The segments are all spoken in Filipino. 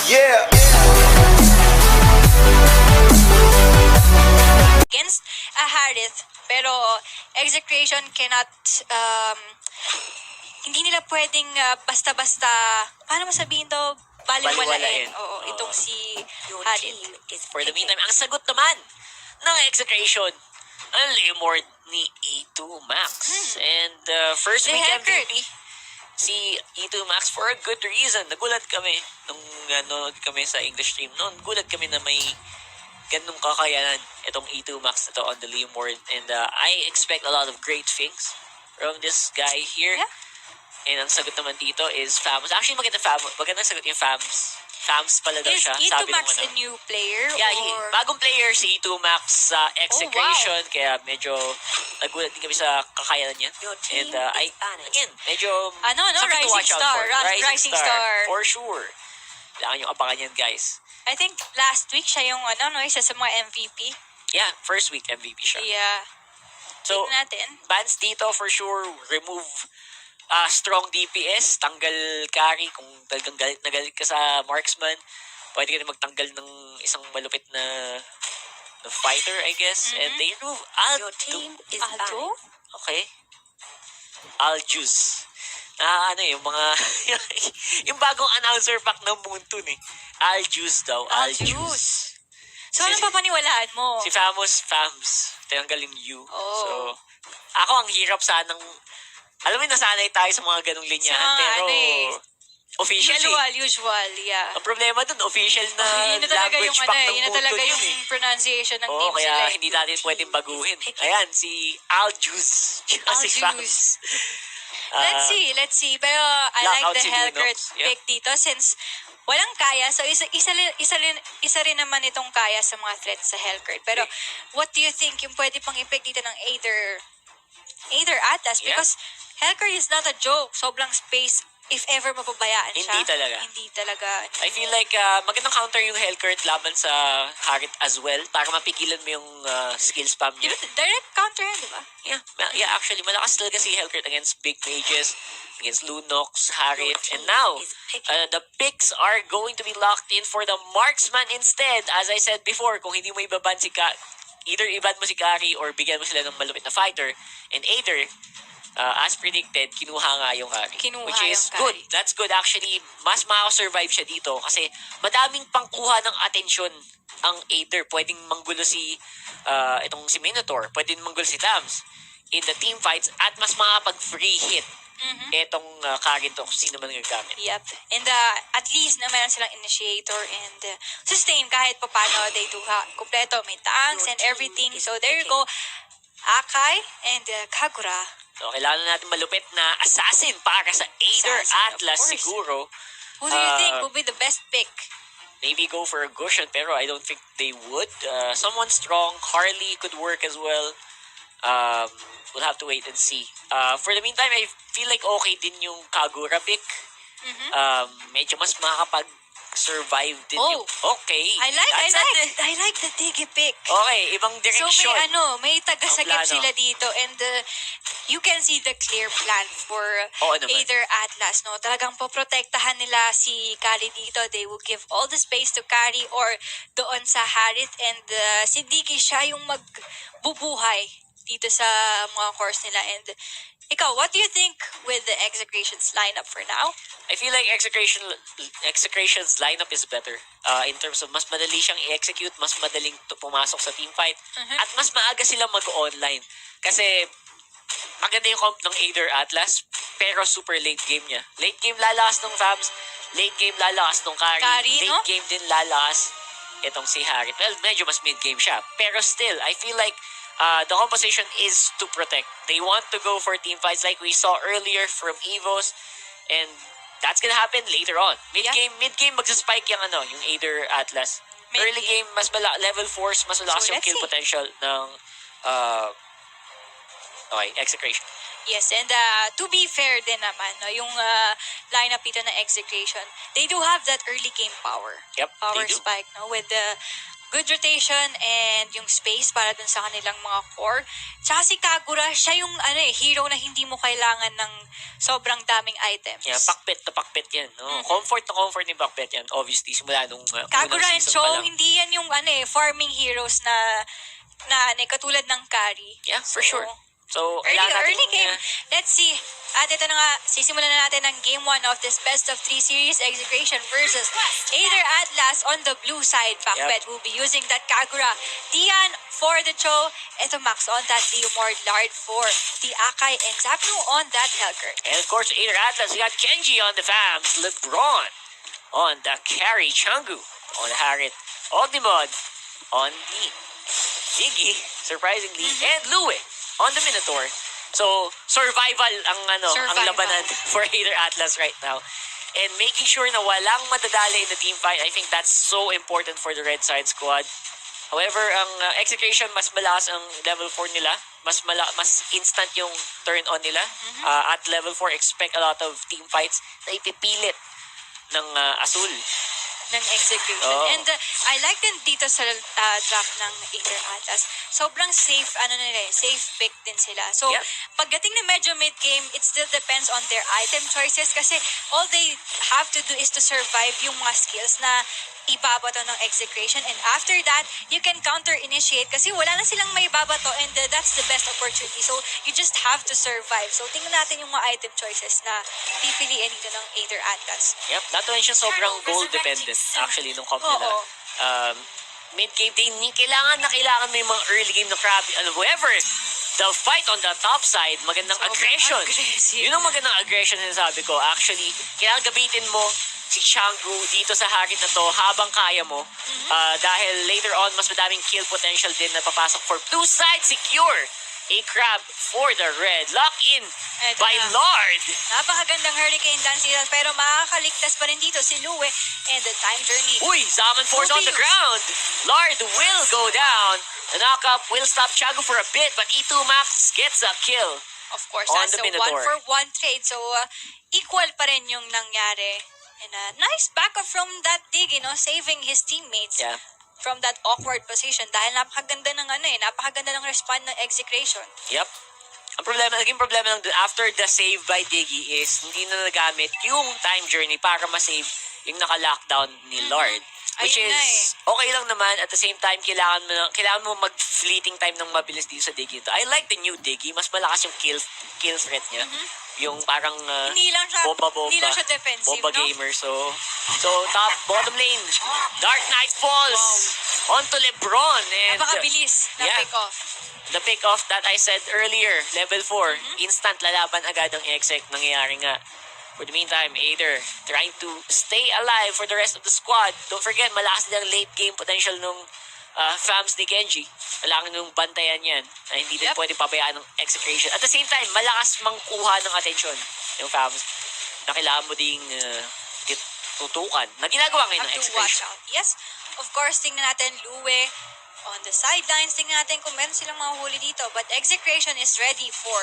Yeah. Against a Harith, pero Execration cannot, hindi nila pwedeng basta-basta, paano masabihin to, baliwalain. Oo, itong si Harith. For the meantime, ang sagot naman ng Execration, ang Lemord ni E2 Max. And first week MVP, si E2 Max for a good reason. Nagulat kami nung nanonood kami sa English stream noon. Nagulat kami na may ganung kakayanan itong E2 Max na to on the Lemord. And I expect a lot of great things from this guy here. Yeah. And ang sagot naman dito is Fams. Actually, magandang sagot yung Fams. Fams pala daw Is siya. E2 sabi Max nung a new player? Yeah, or... bagong player si E2 Max sa Execration. Oh, wow. Kaya medyo nagulat din kami sa kakayanan niya. And again, medyo something to watch out for. Rising star. For sure. Kailangan yung abangan yan, guys. I think last week siya yung isa sa mga MVP. Yeah, first week MVP siya. Yeah. So, tignan natin. bans dito for sure, remove strong DPS, tanggal carry. Kung talagang galit na galit ka sa marksman, pwede ka na magtanggal ng isang malupit na fighter, I guess. And they remove Alto? Okay. Aljuz. Yung mga yung bagong announcer pack ng Moontoon eh. Aljuz daw. Aljuz. So, anong papaniwalaan mo? Si Fams. Tinanggal yung U. Oh. So, ako ang hirap sanang, alam mo, nasanay tayo sa mga ganong linyahan, pero officially. Usual, yeah. Ang problema dun, official na yun na talaga language yung pack ng yun na talaga Moontoon yung yun eh. pronunciation ng Oo, name kaya sila. hindi natin pwedeng baguhin. Ayan, si Aljuz. Si Fams. Let's see. Pero I like Lockout the si Hellgurt Lunox. Yeah. pick dito since walang kaya. So, isa rin naman itong kaya sa mga threats sa Hellgurt. Pero, what do you think yung pwede pang i-pick dito ng either Atlas? Yeah. Because Hellgurt is not a joke. Sobrang space if ever mapabayaan siya. Hindi talaga. I feel like magandang counter yung Hellgurt laban sa Harit as well para mapigilan mo yung skill spam niya. Direct counter yan, di ba? Yeah, actually, malakas talaga si Hellgurt against big mages, against Lunox, Harit, and now, the picks are going to be locked in for the marksman instead. As I said before, kung hindi mo ibaban si either iban mo si Kari or bigyan mo sila ng malupit na fighter, and either, as predicted, kinuha nga yung Kari. Which is good. That's good. Actually, mas makasurvive siya dito kasi madaming pangkuha ng atensyon ang Aether. Pwedeng manggulo si itong si Minotaur. Pwedeng manggulo si Tams in the team fights at mas makapag-free hit itong Kari to kung sino man gagamit. Yep. And at least na meron silang initiator and sustain kahit papano. They do kompleto. May tanks and everything. So there you go. Akai and Kagura. So, kailangan natin malupit na assassin para sa Aether Atlas siguro. Who do you think will be the best pick? Maybe go for a Gushan, pero I don't think they would. Someone strong, Harley could work as well. We'll have to wait and see. For the meantime, I feel like okay din yung Kagura pick. Medyo mas makakapag-survive din yung... Okay. I like the Digi pick. Okay, ibang direksyon. So may taga-sagip plano. sila dito and you can see the clear plan for Aether Atlas. No? Talagang poprotektahan nila si Kari dito. They will give all the space to Kari or doon sa Harith and si Digi siya yung magbubuhay dito sa mga course nila. And ikaw, what do you think with the Execration's lineup for now? I feel like Execration's lineup is better. In terms of mas madali siyang i-execute, mas madaling pumasok sa teamfight, at mas maaga silang mag-online. Kasi maganda yung comp ng Aether Atlas, pero super late game niya. Late game lalakas ng Fams, late game lalakas ng Kari, late game din lalakas itong si Harit. Well, medyo mas mid-game siya. Pero still, I feel like the composition is to protect. They want to go for team fights like we saw earlier from Evos, and that's gonna happen later on. Mid-game magsaspike yung yung Aether Atlas. Early game, mas level 4, mas malakas yung kill potential ng Execration. Yes, and to be fair din naman, no, yung lineup dito na Execration, they do have that early game power. Yep, Power they do. spike, no, with the good rotation and yung space para dun sa kanilang mga core. Tsaka si Kagura, siya yung hero na hindi mo kailangan ng sobrang daming items. Yeah, pakpet na pakpet yan. No? Comfort na comfort ni pakpet yan. Obviously, simula nung Kagura unang and season pa Cho, lang. hindi yan yung farming heroes na katulad ng carry. Yeah, for sure. So, Early game. Let's see. At ito na nga, sisimulan na natin ang Game 1 of this Best of 3 series, Execration versus Aether Atlas on the blue side. Pakpet will be using that Kagura. Tian for the Cho. Ito Max on that Leomord, Lard for the Akai, and Zapnu on that Helker. And of course, Aether Atlas, we got Genji on the Fams, LeBron on the carry, Changu on the Harit, Ogdimod on the Diggy, surprisingly, and Lue on the Minotaur. So, survival ang ang labanan for Aether Atlas right now. And making sure na walang madadali in the team fight, I think that's so important for the red side squad. However, ang Execration, mas malakas ang level 4 nila. Mas instant yung turn on nila. At level 4, expect a lot of team fights na ipipilit ng Azul. Ng Execration. Oh. And I like din dito sa draft ng Aether Atlas. Sobrang safe, safe pick din sila. So, pagdating na medyo mid-game, it still depends on their item choices kasi all they have to do is to survive yung mga skills na ibabato ng Execration, and after that, you can counter-initiate kasi wala na silang may babato, and that's the best opportunity. So, you just have to survive. So, tingnan natin yung mga item choices na pipiliin dito ng Aether Atlas. Yep, not to mention sobrang goal-dependent actually nung comp nila. Mid-game, kailangan mo yung mga early game na crab. However, the fight on the top side, magandang aggression. Yun ang magandang aggression na sabi ko. Actually, kailangan gabitin mo si Changu dito sa harit na to habang kaya mo. Dahil later on, mas madaming kill potential din na papasok for blue side. Secure a crab for the red. Lock in by Lard. Napakagandang hurricane dance nila, pero makakaligtas pa rin dito si Lue and the time journey. Uy, Zaman Force on the ground. Lard will go down. The knockup will stop Changu for a bit, but E2 Max gets a kill. Of course, on that's the a Minotaur. 1-for-1 trade. So, equal pa rin yung nangyari. And nice backup from that dig, saving his teammates from that awkward position dahil napakaganda ng napakaganda ng respond ng Execration. Yep. Ang naging problema lang after the save by Diggy is hindi na nagamit yung time journey para ma-save yung naka-lockdown ni Lord. Which is okay lang naman, at the same time kailangan mo mag-fleeting time ng mabilis dito sa Diggy. I like the new Diggy, mas malakas yung kill threat niya. Yung parang hindi lang siya defensive, bomba gamer. So top bottom lane, Dark Knight falls onto LeBron, and napakabilis na pick-off. The pick-off that I said earlier, level 4, instant lalaban agad ang exec. Nangyayari nga. For the meantime, Aether trying to stay alive for the rest of the squad. Don't forget, malakas din ang late game potential nung fams ni Genji. Kailangan nung bantayan yan. Hindi din pwede pabayaan ng Execration. At the same time, malakas mangkuha ng atensyon yung fams na kailangan mo ding tutukan na ginagawa ngayon ng Execration. Yes, of course, tingnan natin Lue on the sidelines. Tingnan natin kung meron silang mga huli dito. But Execration is ready for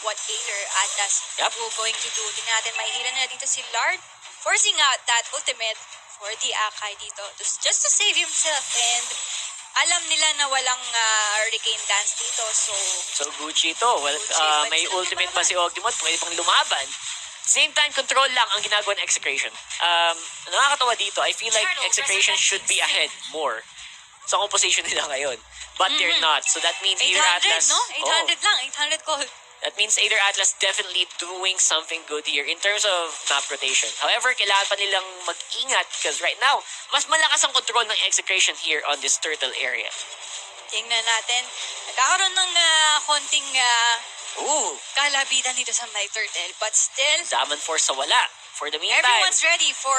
what Aether Atlas will going to do. Tingnan natin, may hila na dito si Lard, forcing out that ultimate for the Akai dito just to save himself, and alam nila na walang hurricane dance dito. So Gucci ito. Well, may ultimate pa si Ogdimod. Pwede pang lumaban. Same time, control lang ang ginagawa ng Execration. Nakakatawa dito. I feel like Execration should be ahead more sa composition nila ngayon. But they're not. So that means Aether Atlas... 800 lang. 800 gold. That means Aether Atlas definitely doing something good here in terms of map rotation. However, kailangan pa nilang mag-ingat because right now, mas malakas ang control ng Execration here on this turtle area. Tingnan natin. Nagkakaroon ng konting kalabitan dito sa my turtle. But still, Zaman Force sa wala. For the meantime, everyone's ready for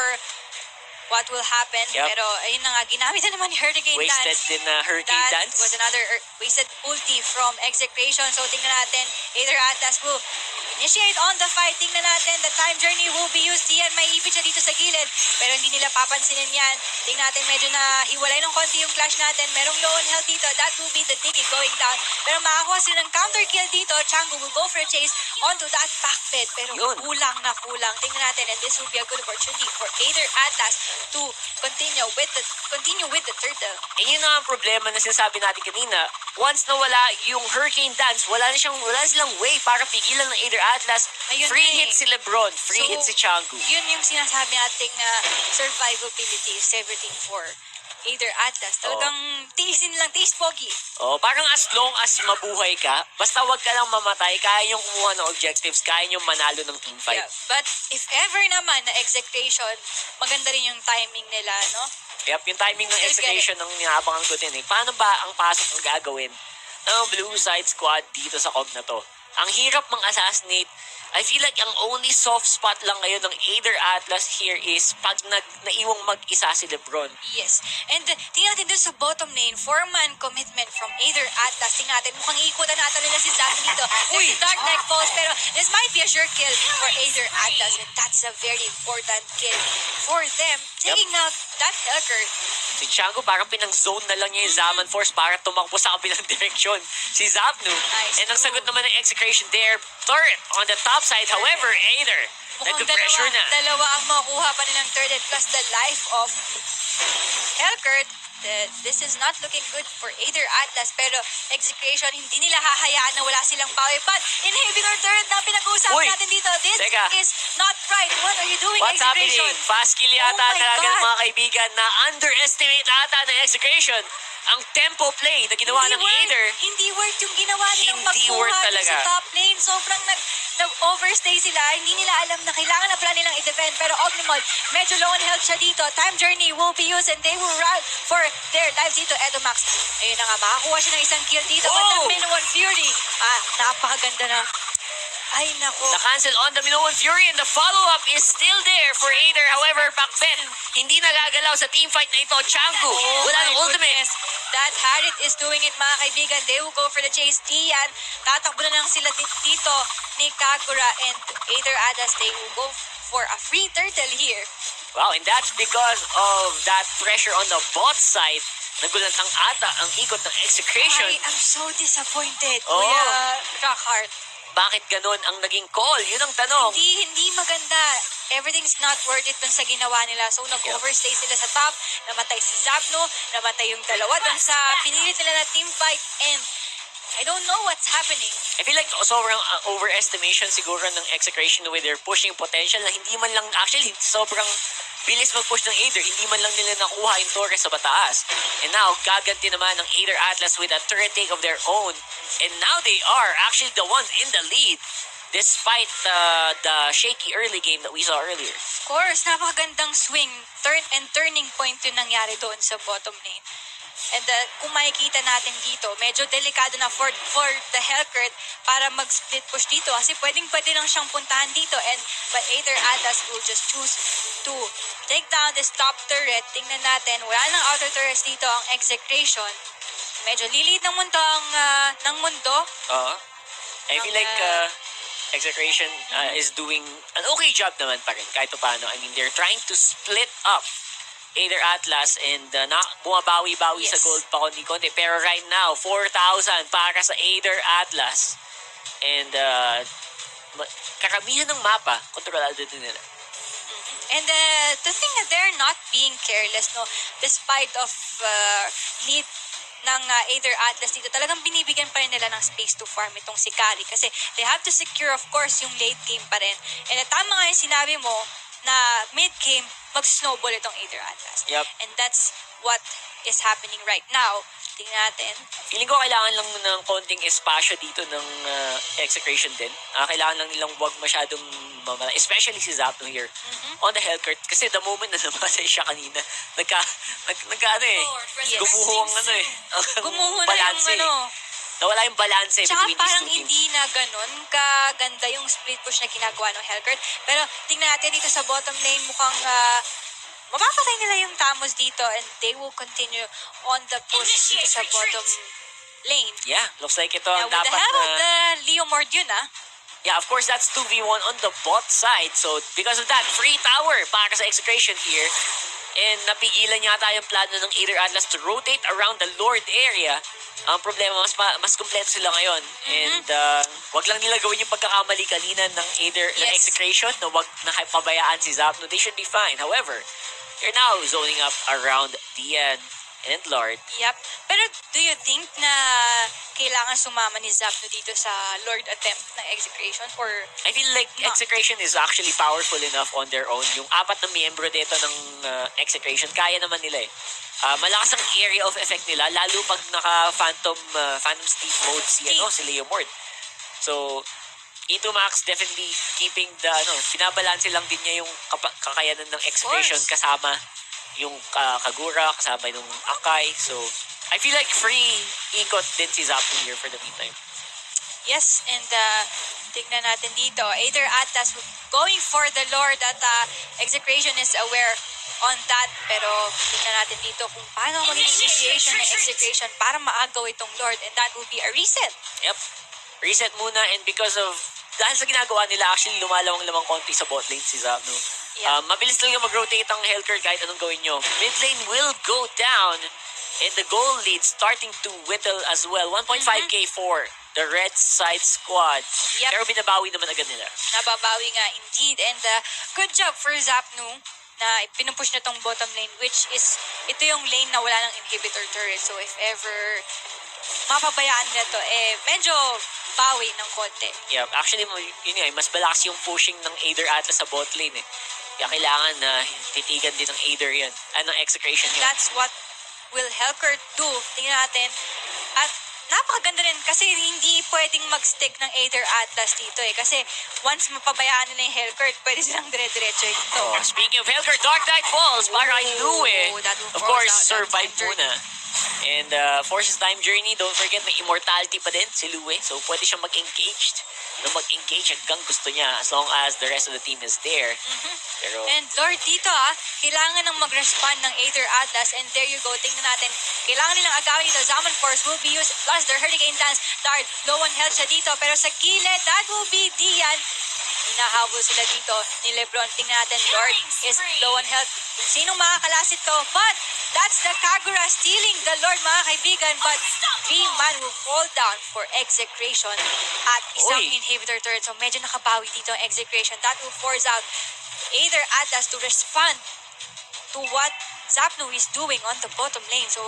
what will happen. Pero ayun na nga, ginamit na naman ni Hurricane Dance. Wasted din na Hurricane Dance. That was another wasted ulti from Execration. So tingnan natin, Aether Atlas will Initiate on the fight. Tingnan natin. The time journey will be used. Diyan, may ipit siya dito sa gilid. Pero hindi nila papansinin yan. Tingnan natin, medyo na hiwalay ng konti yung clash natin. Merong low on health dito. That will be the Diggy going down. Pero makakuha sila ng counter kill dito. Chango will go for a chase onto that back pit. Pero kulang na kulang. Tingnan natin. And this will be a good opportunity for Aether Atlas to continue with the turtle. Eh yun na ang problema na sinasabi natin kanina. Once na wala yung Hurricane Dance, wala silang way para pigilan ng Aether Atlas. Ayun Free na hit si Lebron, free hit si Changu. Yun yung sinasabi nating survivability is everything for Aether Atlas. Talagang tiisin lang, tiis pogi. Oh, parang as long as mabuhay ka, basta wag ka lang mamatay, kaya yung kumuha ng objectives, kaya yung manalo ng teamfight. Yeah. But if ever naman na execution, maganda rin yung timing nila, no? Yep, yung timing ng execution ng ninabangan ko din eh. Paano ba ang pasok na gagawin ng Blue Side Squad dito sa COG na to? Ang hirap mang-assassinate. I feel like ang only soft spot lang ngayon ng Aether Atlas here is pag naiwang mag-isa si Lebron. Yes. And tingnan natin dun sa bottom lane, 4-man commitment from Aether Atlas. Tingnan natin, mukhang ikutan natin nila si Zach dito. There's a Dark Knight Falls, pero this might be a sure kill for Aether Atlas. And that's a very important kill for them. Taking out that Helker. Si Chango parang pinang-zone na lang niya yung Zaman Force para tumakbo sa kabilang direksyon. Si Zapnu. Nice. And ang sagot naman ng execution there, turret on the top side. However, Aether, Mukhang nag-pressure na. dalawa ang makukuha pa nilang turret plus the life of Helkert. This is not looking good for Aether Atlas, pero execution, hindi nila hahayaan na wala silang bawi. But inhibitor turret na pinag-uusapan natin dito, this is not right. What are you doing, What's execution? happening? Fast kill yata Oh my talaga ng God. mga kaibigan na underestimate ata ng execution. Ang tempo play na ginawa ng Aether. Hindi worth yung ginawa nilang Hindi pagkuha worth dun talaga. sa top lane. Sobrang nag-overstay sila. Hindi nila alam na kailangan na pala nilang i-defend. Pero Ognomod, medyo low on health siya dito. Time journey will be used and they will run for their lives dito. Edo Max, ayun na nga, makakuha siya ng isang kill dito. But the Minoan Fury, napakaganda na. Ay, nako. Na-cancel on the Minoan Fury and the follow-up is still there for Aether. However, Pakben, hindi nagagalaw sa teamfight na ito. Changu, wala ng ultimate. That Harit is doing it, mga kaibigan. They will go for the chase. Dian, tatakbo na lang sila dito ni Kagura and Aether Atlas. They will go for a free turtle here. Wow, and that's because of that pressure on the bot side. Nagulantang ata ang ikot ng execution. I am so disappointed, Oh. Kuya Rockheart. Bakit ganun ang naging call? Yun ang tanong. Hindi maganda. Everything's not worth it dun sa ginawa nila. So, nag-overstay sila sa top. Namatay si Zapno. Namatay yung dalawa dun sa pinilit nila na team fight. And I don't know what's happening. I feel like sobrang overestimation siguro ng execration with their pushing potential na hindi man lang, actually, sobrang bilis mag-push ng Aether. Hindi man lang nila nakuha yung Torres sa bataas. And now, gaganti naman ng Aether Atlas with a turret take of their own. And now they are actually the ones in the lead despite the shaky early game that we saw earlier. Of course, napakagandang swing, turning point yung nangyari doon sa bottom lane. And kung makikita natin dito, medyo delikado na for the Hellcurt para mag-split push dito kasi pwede lang siyang puntahan dito but Aether Atlas will just choose to take down this top turret. Tingnan natin, wala nang outer turrets dito ang execration. Medyo lilit ng mundo. I feel like execration is doing an okay job naman pa rin kahit paano. I mean, they're trying to split up Aether Atlas and bumabawi-bawi sa gold pa konti-konti. Pero right now, 4,000 para sa Aether Atlas. And karamihan ng mapa, kontrolado din nila. And the thing that they're not being careless, no, despite of lead ng Aether Atlas dito, talagang binibigyan pa rin nila ng space to farm itong si Kari kasi they have to secure, of course, yung late game pa rin. And tama nga yung sinabi mo na mid-game, mag-snowball itong Aether Atlas. Yep. And that's what is happening right now. Tingnan natin. Feeling ko kailangan lang ng konting espasyo dito ng execration din. Kailangan lang nilang wag masyadong mamala. Especially si Zapno here on the Hellcurt. Kasi the moment na namatay siya kanina, gumuho ang Gumuho na balanse. yung Nawala yung balance Tsaka between parang these two teams. hindi na ganun kaganda yung split push na ginagawa ng Hellcurt. Pero tingnan natin dito sa bottom lane, mukhang mapapatay nila yung Tamos dito and they will continue on the push dito sa bottom lane. Yeah, looks like ito Now, ang with the dapat help na... of the Leo Mord yun, Yeah, of course, that's 2v1 on the bot side. So, because of that, free tower para sa Execration here. And napigilan yata yung plano ng Aether Atlas to rotate around the Lord area. Ang problema, mas kompleto sila ngayon. And wag lang nila gawin yung pagkakamali kanina ng Aether ng Execration na wag pabayaan si Zapno. They should be fine. However, they're now zoning up around Dian and Lord. Yep. Pero do you think na kailangan sumama ni Zapno dito sa Lord attempt ng Execration? Or I feel like Execration is actually powerful enough on their own. Yung 4 na miyembro dito ng Execration, kaya naman nila eh. Malakas ang area of effect nila, lalo pag naka-Phantom Steep mode si Leomord. So, E2 Max definitely keeping the, pinabalanse lang din niya yung kakayanan ng Execration kasama yung Kagura, kasama yung Akai. So, I feel like free ikot din si Zapno here for the meantime. yes, and tignan natin dito. Aether Atlas going for the Lord at Execration is aware on that. Pero tignan natin dito kung paano magiging initiation ng Execration para maagaw itong Lord, and that will be a reset. Yep. Reset muna, and because of dahil sa ginagawa nila, actually lumalawang-lamang konti sa bot lane si Zapno. Yeah. Mabilis lang yung mag-rotate ang Hellcurt kahit anong gawin nyo. Mid lane will go down, and the goal lead starting to whittle as well. 1.5k for the red side squad. Yep. Pero binabawi naman agad nila. Nababawi nga indeed, and good job for Zapno na pinupush na tong bottom lane, which is ito yung lane na wala ng inhibitor turret. So if ever mapabayaan nila to, medyo bawi ng konti. Yeah, actually, yun nga, mas malakas yung pushing ng Aether Atlas sa bot lane eh. Kaya kailangan na titigan din ng Aether yan. Ng Execration yan. That's what will Hellcurt do. Tingnan natin. At napakaganda rin kasi hindi pwedeng mag-stick ng Aether Atlas dito eh. Kasi once mapabayaan nila yung Hellcurt, pwede silang dire-diretso dito. Speaking of Hellcurt, Dark Knight Falls para kay Lue. Of course, survive muna. And Forces Time Journey, don't forget may immortality pa din si Lue. So pwede siyang mag-engaged. Mag-engage hanggang gusto niya as long as the rest of the team is there. Pero, and Lord dito kailangan ng mag-respond ng Aether Atlas, and there you go, tingnan natin. Kailangan nilang agawin dito. Zaman Force will be used plus their Hurricane Dance. Lord, low on health siya dito, pero sa gilid, that will be Dian. Hinahabol sila dito ni Lebron. Tingnan natin, Lord is low on health. Sinong makakalasit to? But that's the Kagura stealing the Lord, mga kaibigan. But V-Man will fall down for Execration at isang inhibitor turret. So medyo nakabawi dito ang Execration. That will force out Aether Atlas to respond to what Zapno is doing on the bottom lane. So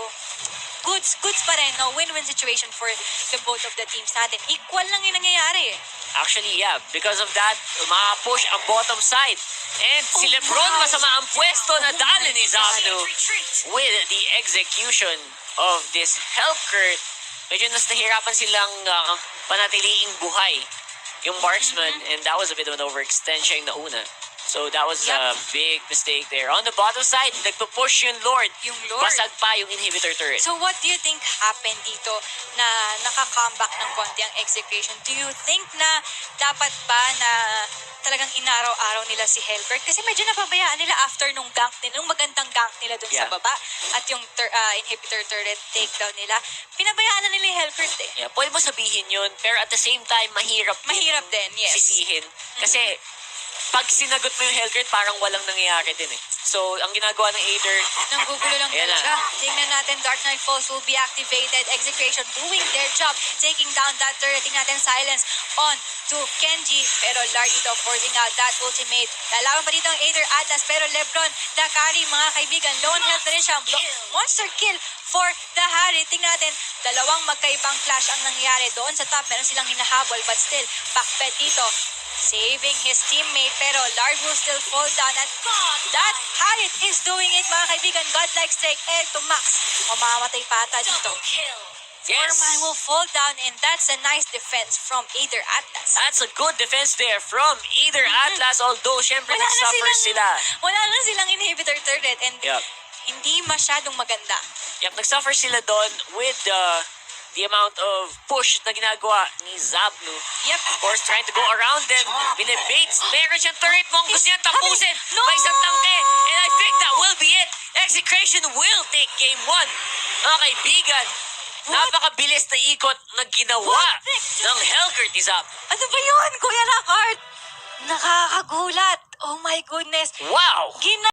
goods pa rin, no? Win-win situation for the both of the teams natin. Equal lang yung nangyayari eh. Actually, yeah. Because of that, makapush ang bottom side. And si Lebron masama ang pwesto na dali ni Zapno with the execution of this Hellcurt. Medyo nahirapan silang panatiliing buhay yung marksman, and that was a bit of an overextension na una. So that was a big mistake there. On the bottom side, nagpo-push yung Lord. Basag pa yung inhibitor turret. So what do you think happened dito na naka-comeback ng konti ang Execration? Do you think na dapat ba na talagang inaraw-araw nila si Hellcurt? Kasi medyo napabayaan nila after nung gank nila, nung magandang gank nila dun sa baba at yung inhibitor turret takedown nila. Pinabayaan na nila yung Hellcurt eh. Yeah, pwede mo sabihin yun, pero at the same time, mahirap din, yes. sisihin. Kasi pag sinagot mo yung Hellcurt, parang walang nangyayari din eh. So, ang ginagawa ng Aether, nanggugulo lang talaga. Tingnan natin, Dark Knight Falls will be activated. Execration doing their job, taking down that turret. Tingnan natin, silence on to Kenji. Pero Lard dito forcing out that ultimate. Lalaban pa dito ang Aether Atlas, pero Lebron, the carry, mga kaibigan. Low on health na rin siya. Monster kill for the Harry. Tingnan natin, dalawang magkaibang flash ang nangyayari. Doon sa top, meron silang hinahabol, but still, backped dito. Saving his teammate, pero Lard will still fall down, at that Harriet is doing it, mga kaibigan. Godlike strike, to Max. O mamamatay pa ata dito. Foreman will fall down, and that's a nice defense from Aether Atlas. That's a good defense there from Aether Atlas, although syempre nag-suffer sila. Wala na silang inhibitor turret, and hindi masyadong maganda. Yep, nag-suffer sila doon with the amount of push na ginagawa ni Zapno. Yep. Of course, trying to go around them. Binibaits. Meron siyang turret mo. Gusto niya tapusin. No! May isang tangke. And I think that will be it. Execration will take game 1. Mga kaibigan, Napakabilis na ikot na ginawa ng Hellgurt is up. Ano ba yun, Kuya Rockart? Nakakagulat. Oh my goodness. Wow!